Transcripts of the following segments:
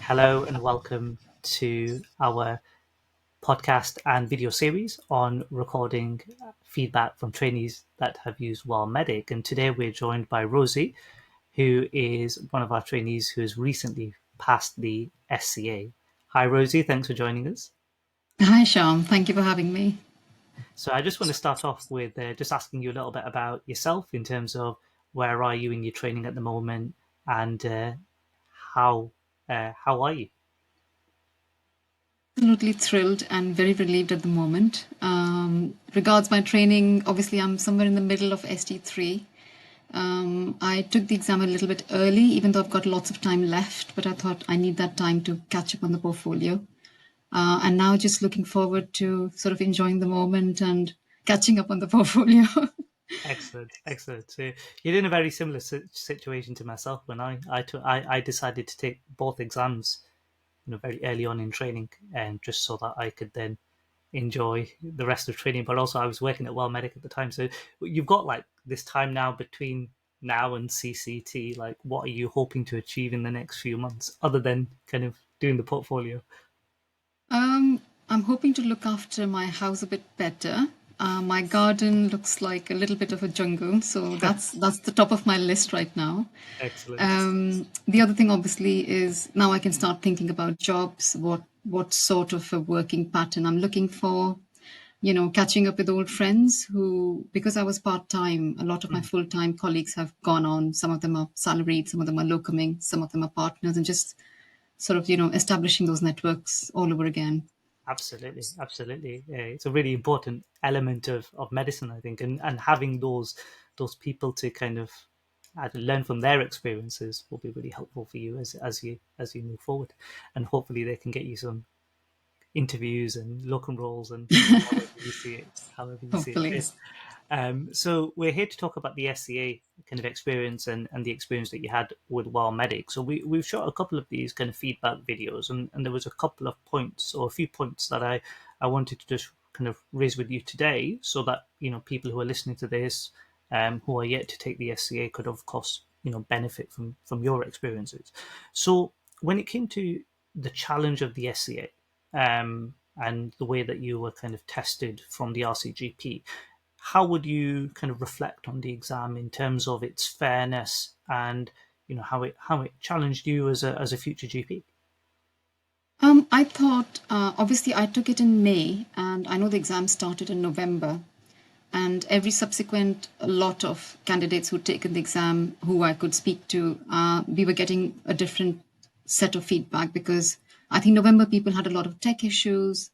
Hello and welcome to our podcast and video series on recording feedback from trainees that have used Well Medic. And today we're joined by Rosie, who is one of our trainees who has recently passed the SCA. Hi, Rosie. Thanks for joining us. Hi, Sham. Thank you for having me. So I just want to start off with just asking you a little bit about yourself in terms of where are you in your training at the moment and how how are you? Absolutely thrilled and very relieved at the moment. Regards my training, obviously, I'm somewhere in the middle of ST3. I took the exam a little bit early, even though I've got lots of time left, but I thought I need that time to catch up on the portfolio. And now just looking forward to sort of enjoying the moment and catching up on the portfolio. Excellent, excellent. So you're in a very similar situation to myself when I decided to take both exams, very early on in training, and just so that I could then enjoy the rest of training. But also, I was working at Well Medic at the time, so you've got like this time now between now and CCT. Like, what are you hoping to achieve in the next few months, other than kind of doing the portfolio? I'm hoping to look after my house a bit better. My garden looks like a little bit of a jungle, so that's the top of my list right now. Excellent. The other thing, obviously, is now I can start thinking about jobs, what sort of a working pattern I'm looking for. Catching up with old friends who, because I was part time, a lot of my Mm, full time colleagues have gone on. Some of them are salaried, some of them are locuming, some of them are partners, and just sort of establishing those networks all over again. absolutely, absolutely. It's a really important element of medicine, I think, and having those people to kind of learn from their experiences will be really helpful for you as you move forward, and hopefully they can get you some interviews and locum roles and however you see it, however you see it Hopefully. fit. So we're here to talk about the SCA kind of experience and the experience that you had with Well Medic. So we've shot a couple of these kind of feedback videos, and there was a couple of points or a few points that I wanted to just kind of raise with you today, so that people who are listening to this, who are yet to take the SCA, could of course benefit from your experiences. So when it came to the challenge of the SCA, and the way that you were kind of tested from the RCGP, how would you kind of reflect on the exam in terms of its fairness and how it challenged you as a future GP? I thought, obviously, I took it in May, and I know the exam started in November. And every subsequent lot of candidates who'd taken the exam, who I could speak to, we were getting a different set of feedback because I think November people had a lot of tech issues.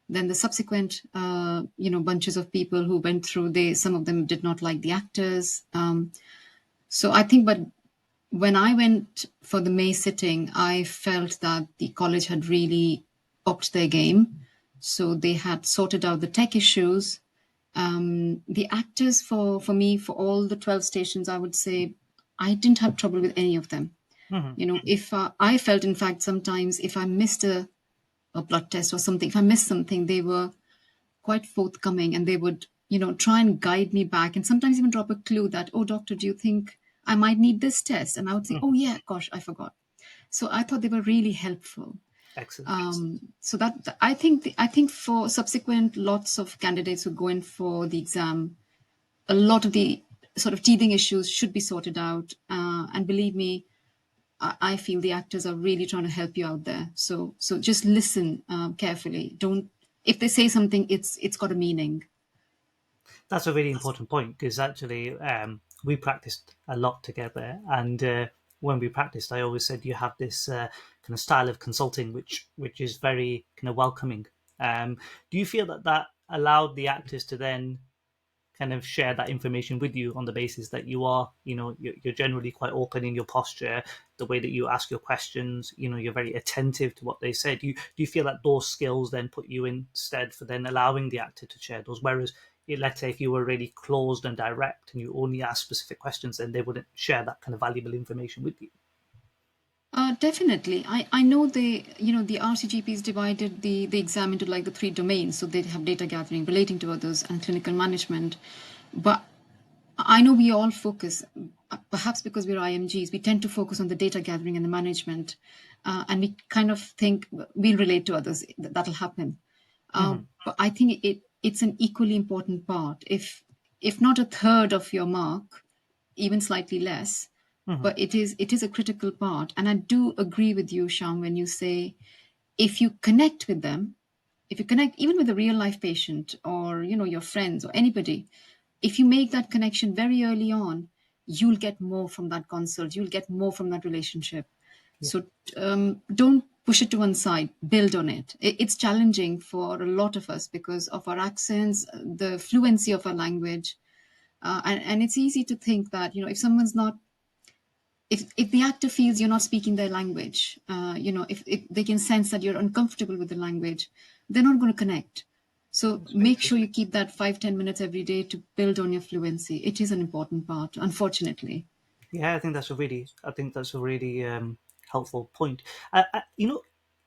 Then the subsequent, bunches of people who went through, some of them did not like the actors. So I think, but when I went for the May sitting, I felt that the college had really upped their game. So they had sorted out the tech issues. The actors, for me, for all the 12 stations, I would say I didn't have trouble with any of them. Hmm. If I felt, in fact, sometimes if I missed a blood test or something, if I missed something, they were quite forthcoming and they would, try and guide me back and sometimes even drop a clue that, oh, doctor, do you think I might need this test? And I would say, oh, yeah, gosh, I forgot. So I thought they were really helpful. Excellent. So that I think for subsequent lots of candidates who go in for the exam, a lot of the sort of teething issues should be sorted out. And believe me, I feel the actors are really trying to help you out there. So just listen carefully. Don't if they say something, it's got a meaning. That's a really important point because actually we practiced a lot together, and when we practiced, I always said you have this kind of style of consulting which is very kind of welcoming. Do you feel that allowed the actors to then kind of share that information with you on the basis that you're generally quite open in your posture, the way that you ask your questions, you're very attentive to what they said. Do you feel that those skills then put you in stead for then allowing the actor to share those? Whereas, let's say if you were really closed and direct and you only ask specific questions, then they wouldn't share that kind of valuable information with you. Definitely. I know the RCGPs divided the exam into like the three domains. So they have data gathering, relating to others, and clinical management. But I know we all focus, perhaps because we're IMGs, we tend to focus on the data gathering and the management, and we kind of think we'll relate to others. That'll happen. Hmm. But I think it's an equally important part. If not a third of your mark, even slightly less, Hmm. but it is a critical part. And I do agree with you, Sham, when you say if you connect with them, if you connect even with a real life patient or your friends or anybody, if you make that connection very early on, you'll get more from that consult, you'll get more from that relationship. Yeah. So don't push it to one side, build on it. It's challenging for a lot of us because of our accents, the fluency of our language, and it's easy to think that if someone's not, if the actor feels you're not speaking their language, if they can sense that you're uncomfortable with the language, they're not going to connect. So That's very make true. sure you keep that 5-10 minutes every day to build on your fluency. It is an important part, unfortunately. Yeah, I think that's a really helpful point.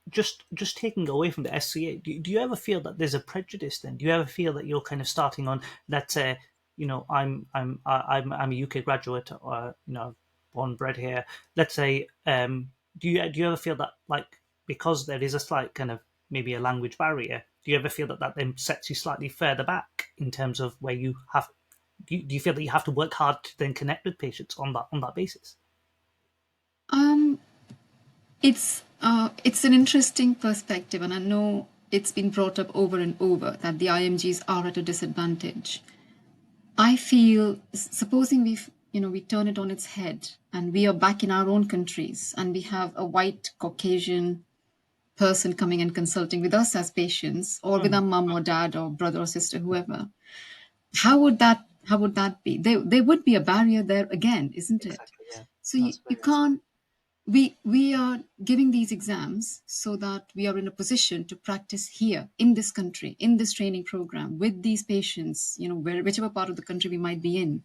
Just taking away from the SCA, do you ever feel that there's a prejudice? Then, do you ever feel that you're kind of starting on that? I'm a UK graduate, or born and bred here. Let's say, do you ever feel that, like, because there is a slight kind of maybe a language barrier? Do you ever feel that then sets you slightly further back in terms of where you have do you feel that you have to work hard to then connect with patients on that basis? Um, it's an interesting perspective, and I know it's been brought up over and over that the IMGs are at a disadvantage. I feel, supposing we turn it on its head and we are back in our own countries and we have a white Caucasian person coming and consulting with us as patients or with Hmm. our mum or dad or brother or sister, whoever, how would that be? There would be a barrier there again, isn't it? Exactly. Yeah, So you, that's you very true. can't, we are giving these exams so that we are in a position to practice here in this country, in this training program with these patients, whichever part of the country we might be in.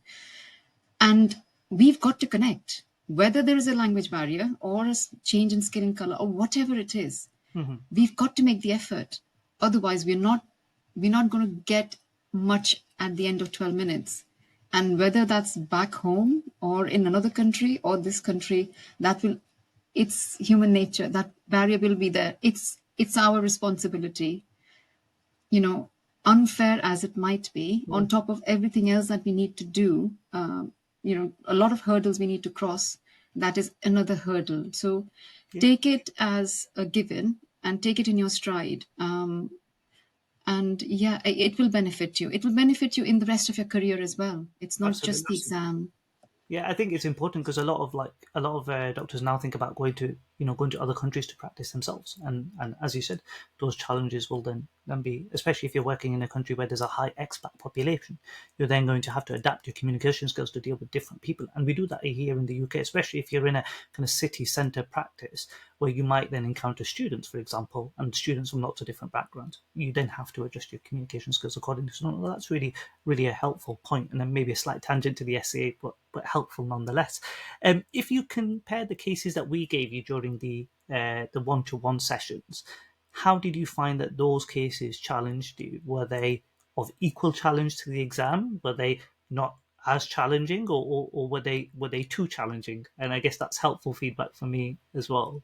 And we've got to connect, whether there is a language barrier or a change in skin color or whatever it is. Hmm. We've got to make the effort. Otherwise, we're not going to get much at the end of 12 minutes. And whether that's back home or in another country or this country, that will it's human nature. That barrier will be there. It's our responsibility, you know, unfair as it might be, Yeah, on top of everything else that we need to do, a lot of hurdles we need to cross. That is another hurdle. So yeah, take it as a given and take it in your stride. And yeah, it will benefit you. It will benefit you in the rest of your career as well. It's not just absolutely. the exam. Yeah, I think it's important because a lot of doctors now think about going to other countries to practice themselves, and as you said, those challenges will then be, especially if you're working in a country where there's a high expat population, you're then going to have to adapt your communication skills to deal with different people, and we do that here in the UK, especially if you're in a kind of city centre practice where you might then encounter students, for example, and students from lots of different backgrounds. You then have to adjust your communication skills accordingly. So no, that's really, really a helpful point, and then maybe a slight tangent to the SCA, but helpful nonetheless. If you compare the cases that we gave you during the one-to-one sessions, how did you find that those cases challenged you? Were they of equal challenge to the exam? Were they not as challenging, or were they too challenging? And I guess that's helpful feedback for me as well.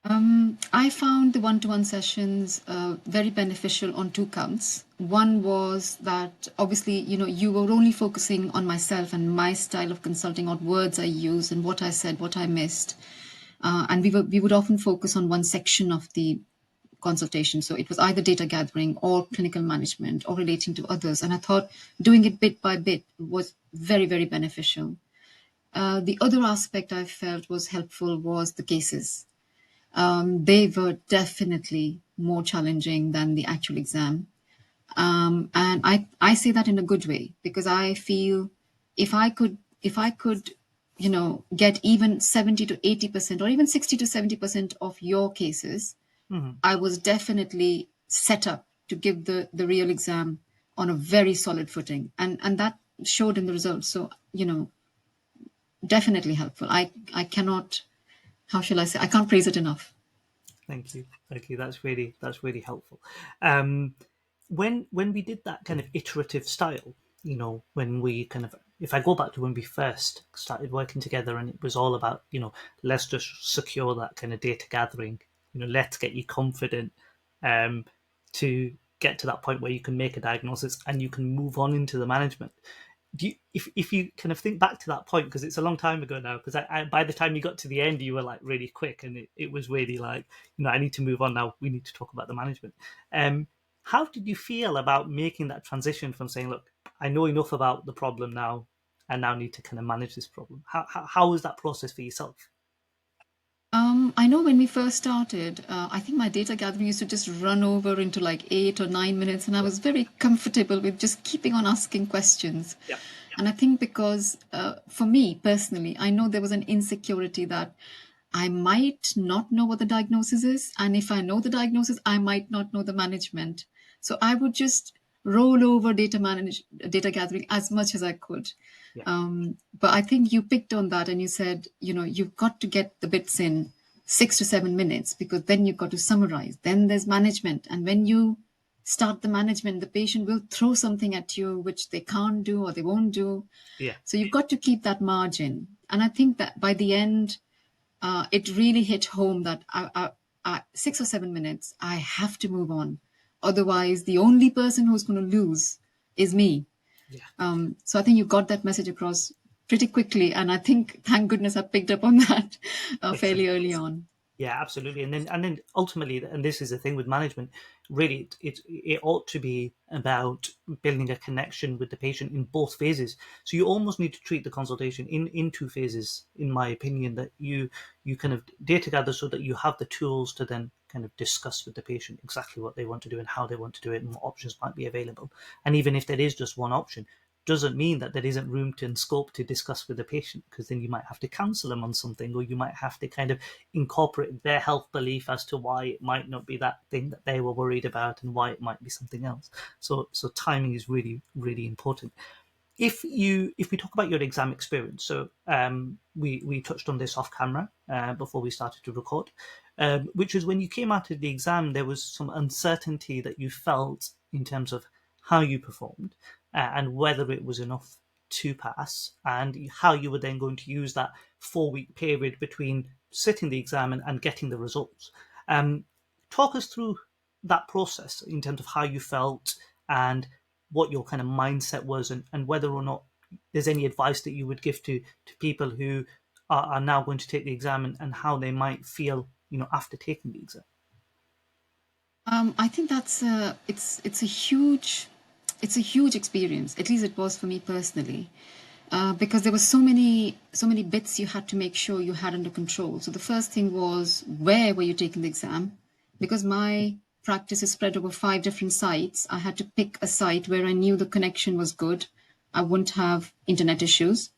I found the one-to-one sessions very beneficial on two counts. One was that obviously, you were only focusing on myself and my style of consulting, what words I used and what I said, what I missed. And we would often focus on one section of the consultation. So it was either data gathering or clinical management or relating to others. And I thought doing it bit by bit was very, very beneficial. The other aspect I felt was helpful was the cases. They were definitely more challenging than the actual exam. And I say that in a good way because I feel if I could get even 70 to 80% or even 60 to 70% of your cases, Hmm. I was definitely set up to give the real exam on a very solid footing. And that showed in the results. So, definitely helpful. I cannot, how shall I say, I can't praise it enough. Thank you. That's really helpful. Um, when we did that kind of iterative style, when we kind of, if I go back to when we first started working together, and it was all about, let's just secure that kind of data gathering, let's get you confident, um, to get to that point where you can make a diagnosis and you can move on into the management. If you kind of think back to that point, because it's a long time ago now, because by the time you got to the end, you were like really quick, and it was really like, I need to move on now. We need to talk about the management. How did you feel about making that transition from saying, look, I know enough about the problem now, and now need to kind of manage this problem? How was that process for yourself? I know when we first started, I think my data gathering used to just run over into like 8 or 9 minutes, and I Yeah, was very comfortable with just keeping on asking questions. yeah, And I think because for me personally, I know there was an insecurity that I might not know what the diagnosis is. And if I know the diagnosis, I might not know the management. So I would just roll over data gathering as much as I could. yeah, But I think you picked on that and you said, you've got to get the bits in 6 to 7 minutes because then you've got to summarize. Then there's management. And when you start the management, the patient will throw something at you which they can't do or they won't do. yeah, So you've got to keep that margin. And I think that by the end, it really hit home that 6 or 7 minutes, I have to move on. Otherwise, the only person who's going to lose is me. yeah. So I think you got that message across pretty quickly. And I think, thank goodness, I picked up on that fairly Exactly. early on. Yeah, absolutely. And then ultimately, and this is the thing with management, really, it ought to be about building a connection with the patient in both phases. So you almost need to treat the consultation in two phases, in my opinion. That you kind of data gather so that you have the tools to then kind of discuss with the patient exactly what they want to do and how they want to do it and what options might be available. And even if there is just one option, doesn't mean that there isn't room to and scope to discuss with the patient, because then you might have to counsel them on something, or you might have to kind of incorporate their health belief as to why it might not be that thing that they were worried about and why it might be something else. So timing is really, really important. If we talk about your exam experience, so we touched on this off camera before we started to record, which was when you came out of the exam, there was some uncertainty that you felt in terms of how you performed, and whether it was enough to pass, and how you were then going to use that 4 week period between sitting the exam and getting the results. Um, Talk us through that process in terms of how you felt and what your kind of mindset was, and whether or not there's any advice that you would give to people who are now going to take the exam, and how they might feel, after taking the exam. I think it's a huge experience. At least it was for me personally, because there were so many bits you had to make sure you had under control. So the first thing was, where were you taking the exam? Because my practice is spread over 5 different sites, I had to pick a site where I knew the connection was good. I wouldn't have internet issues.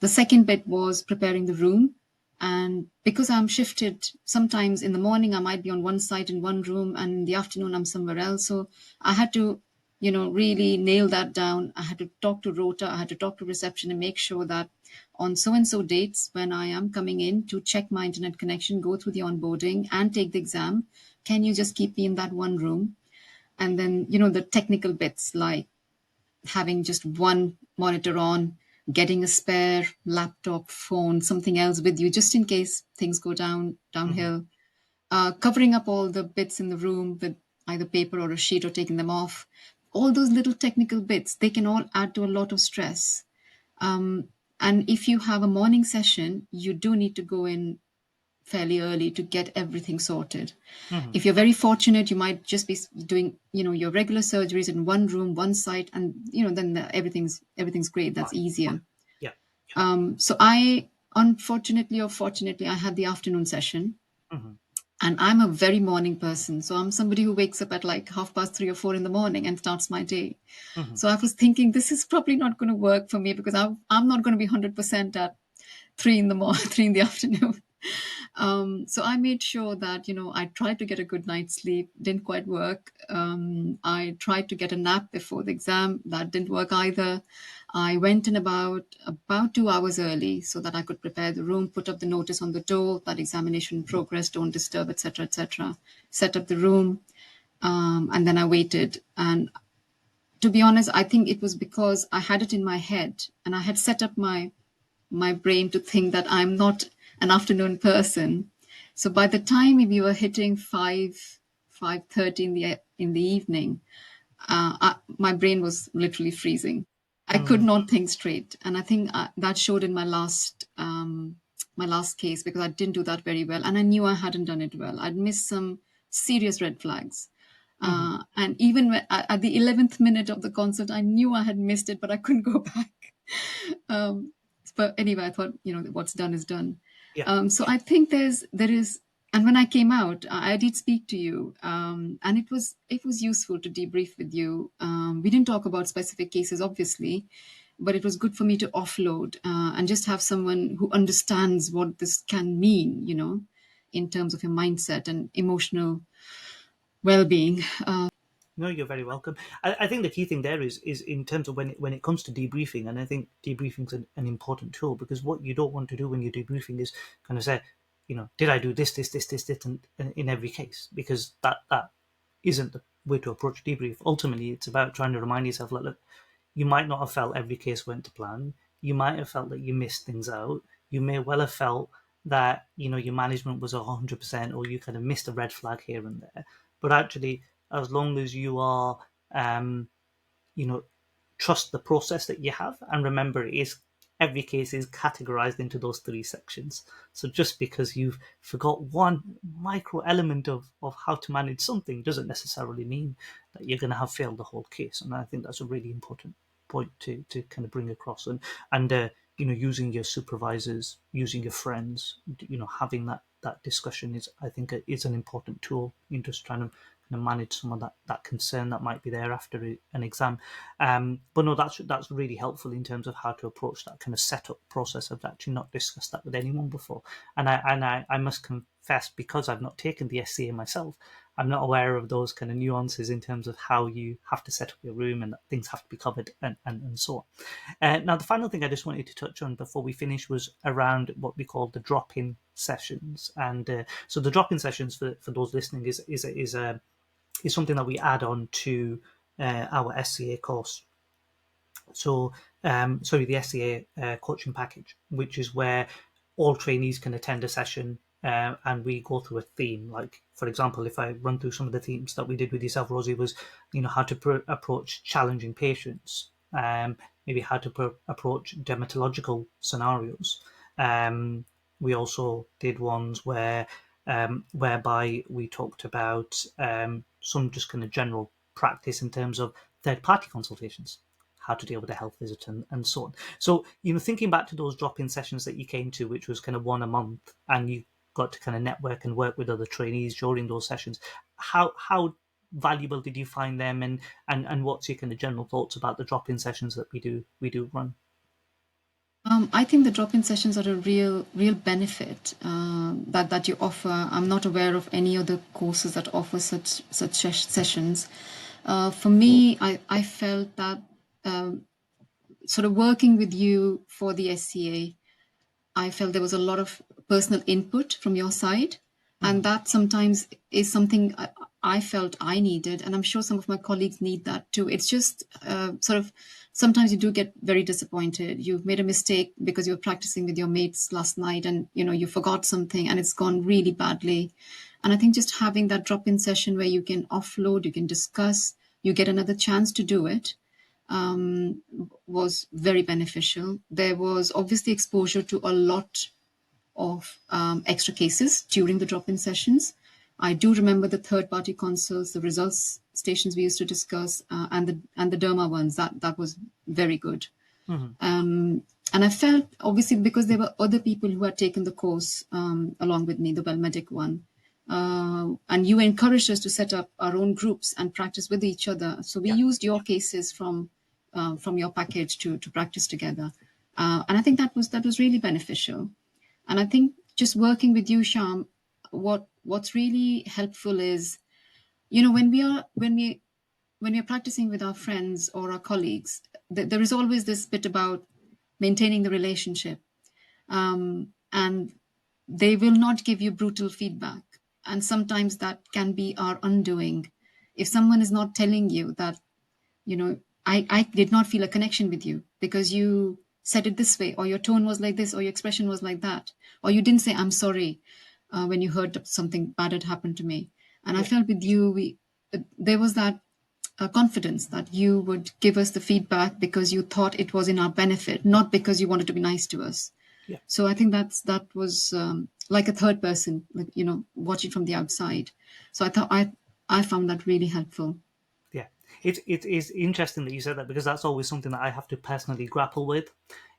The second bit was preparing the room. And because I'm shifted, sometimes in the morning I might be on one site in one room and in the afternoon I'm somewhere else. So I had to, really nail that down. I had to talk to Rota, I had to talk to reception and make sure that on so and so dates when I am coming in to check my internet connection, go through the onboarding and take the exam, can you just keep me in that one room? And then, the technical bits like having just one monitor on, getting a spare laptop, phone, something else with you, just in case things go Mm-hmm. downhill. Covering up all the bits in the room with either paper or a sheet or taking them off. All those little technical bits, they can all add to a lot of stress. And if you have a morning session, you do need to go in fairly early to get everything sorted. Mm-hmm. If you're very fortunate, you might just be doing, your regular surgeries in one room, one site, and then everything's great. That's Fine. easier. Yeah. So I, unfortunately or fortunately, I had the afternoon session, Mm-hmm. and I'm a very morning person. So I'm somebody who wakes up at like 3:30 or 4 in the morning and starts my day. Mm-hmm. So I was thinking this is probably not going to work for me because I'm not going to be 100% at 3 in the afternoon. So I made sure that, I tried to get a good night's sleep, didn't quite work. I tried to get a nap before the exam, that didn't work either. I went in about 2 hours early so that I could prepare the room, put up the notice on the door that examination in progress, don't disturb, etc., etc. Set up the room, and then I waited. And To be honest, I think it was because I had it in my head and I had set up my brain to think that I'm not an afternoon person. So by the time we were hitting 5:30 in the evening, my brain was literally freezing. I could Mm, not think straight, and I think that showed in my last case because I didn't do that very well, and I knew I hadn't done it well. I'd missed some serious red flags, mhm. and even at the 11th minute of the concert, I knew I had missed it, but I couldn't go back. Um, but anyway, I thought, what's done is done. Yeah. So I think there is, and when I came out, I did speak to you, and it was useful to debrief with you. We didn't talk about specific cases, obviously, but it was good for me to offload and just have someone who understands what this can mean, in terms of your mindset and emotional well-being. No, you're very welcome. I think the key thing there is in terms of when it comes to debriefing, and I think debriefing is an important tool, because what you don't want to do when you're debriefing is kind of say, did I do this, and in every case, because that isn't the way to approach debrief. Ultimately, it's about trying to remind yourself, like, look, you might not have felt every case went to plan. You might have felt that you missed things out. You may well have felt that your management was 100%, or you kind of missed a red flag here and there. But actually, as long as you are, um, you know, trust the process that you have, and remember, it is every case is categorized into those three sections. So just because you've forgot one micro element of how to manage something doesn't necessarily mean that you're going to have failed the whole case. And I think that's a really important point to kind of bring across. And using your supervisors, using your friends, having that discussion is, I think, is an important tool in just trying to manage some of that concern that might be there after an exam. But no, that's really helpful in terms of how to approach that kind of setup process. I've actually not discussed that with anyone before, and I must confess, because I've not taken the SCA myself, I'm not aware of those kind of nuances in terms of how you have to set up your room and that things have to be covered and so on. Now, the final thing I just wanted to touch on before we finish was around what we call the drop-in sessions. And so the drop-in sessions, for those listening, is something that we add on to our SCA course. So, sorry, the SCA coaching package, which is where all trainees can attend a session, and we go through a theme. Like, for example, if I run through some of the themes that we did with yourself, Rosie, was how to approach challenging patients, maybe how to approach dermatological scenarios. We also did ones whereby we talked about some just kind of general practice in terms of third party consultations, how to deal with a health visit, and so on. So, thinking back to those drop in sessions that you came to, which was kind of one a month, and you got to kind of network and work with other trainees during those sessions, how valuable did you find them, and what's your kind of general thoughts about the drop in sessions that we do run? I think the drop-in sessions are a real benefit that you offer. I'm not aware of any other courses that offer such sessions. For me, I felt that sort of working with you for the SCA, I felt there was a lot of personal input from your side. And Mhm. that sometimes is something I felt I needed. And I'm sure some of my colleagues need that too. It's just sort of sometimes you do get very disappointed. You've made a mistake because you were practicing with your mates last night and you forgot something and it's gone really badly. And I think just having that drop in session where you can offload, you can discuss, you get another chance to do it um, was very beneficial. There was obviously exposure to a lot of extra cases during the drop-in sessions. I do remember the third-party consults, the results stations we used to discuss, and the derma ones. That was very good. Mhm. And I felt obviously because there were other people who had taken the course along with me, the Wellmedic one, and you encouraged us to set up our own groups and practice with each other. So we Yeah. used your cases from your package to practice together, and I think that was really beneficial. And I think just working with you, Sham, what's really helpful is when we're practicing with our friends or our colleagues, there is always this bit about maintaining the relationship, and they will not give you brutal feedback. And sometimes that can be our undoing. If someone is not telling you that, I did not feel a connection with you because you said it this way, or your tone was like this, or your expression was like that, or you didn't say I'm sorry when you heard that something bad had happened to me. And I Yeah, felt with you, there was that confidence that you would give us the feedback because you thought it was in our benefit, not because you wanted to be nice to us. yeah. So I think that was like a third person, like, watching from the outside. So I found that really helpful. Yeah, it is interesting that you said that because that's always something that I have to personally grapple with,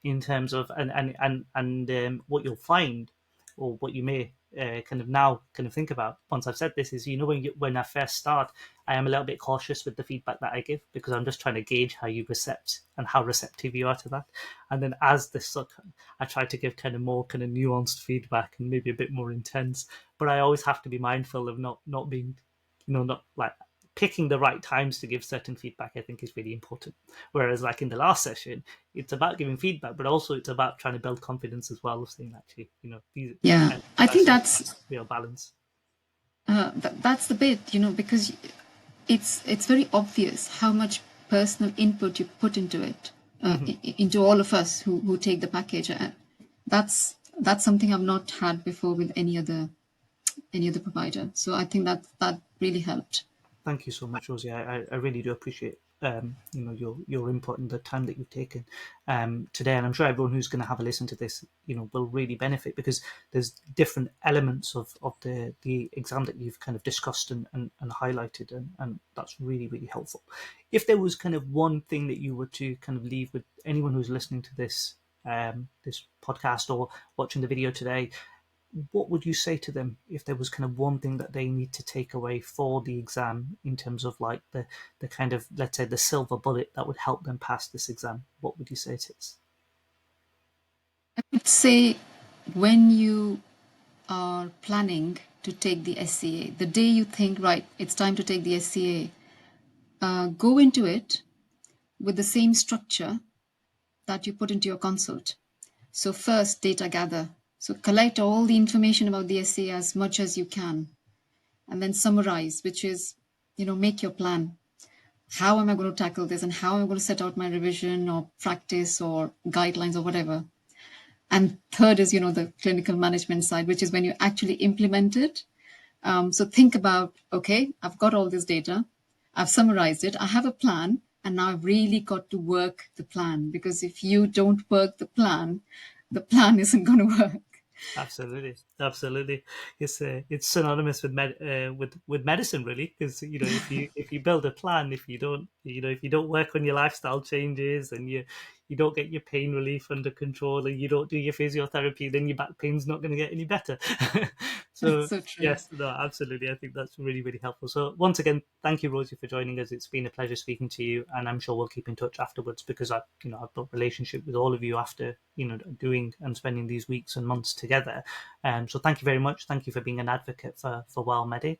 in terms of and what you'll find, or what you may kind of now kind of think about once I've said this is, when I first start, I am a little bit cautious with the feedback that I give because I'm just trying to gauge how you recept and how receptive you are to that, and then as this I try to give kind of more kind of nuanced feedback and maybe a bit more intense, but I always have to be mindful of not being, not like picking the right times to give certain feedback. I think is really important. Whereas, like in the last session, it's about giving feedback, but also it's about trying to build confidence as well. Of saying actually, these, Yeah, and I think that's that's that's real balance. that's the bit, because it's very obvious how much personal input you put into it, Hmm. into all of us who take the package. That's something I've not had before with any other provider. So I think that really helped. Thank you so much, Rosie. I really do appreciate your input and the time that you've taken today, and I'm sure everyone who's going to have a listen to this, will really benefit because there's different elements of the exam that you've kind of discussed and highlighted, and that's really really helpful. If there was kind of one thing that you were to kind of leave with anyone who's listening to this podcast or watching the video today, what would you say to them if there was kind of one thing that they need to take away for the exam in terms of like the kind of, let's say, the silver bullet that would help them pass this exam? What would you say it is? I'd say when you are planning to take the SCA, the day you think, right, it's time to take the SCA, go into it with the same structure that you put into your consult. So, first, data gather. So, collect all the information about the SCA as much as you can, and then summarize, which is, make your plan. How am I going to tackle this, and how am I going to set out my revision or practice or guidelines or whatever? And third is, the clinical management side, which is when you actually implement it. So think about, okay, I've got all this data, I've summarized it, I have a plan, and now I've really got to work the plan. Because if you don't work the plan isn't going to work. Absolutely, absolutely. It's synonymous with with medicine, really, because if you build a plan, if you don't work on your lifestyle changes, and you don't get your pain relief under control, and you don't do your physiotherapy, then your back pain's not going to get any better. That's So so true. yes, no, absolutely. I think that's really really helpful. So once again, thank you, Rosie, for joining us. It's been a pleasure speaking to you, and I'm sure we'll keep in touch afterwards because I've built a relationship with all of you after doing and spending these weeks and months together. So thank you very much. Thank you for being an advocate for Well Medic.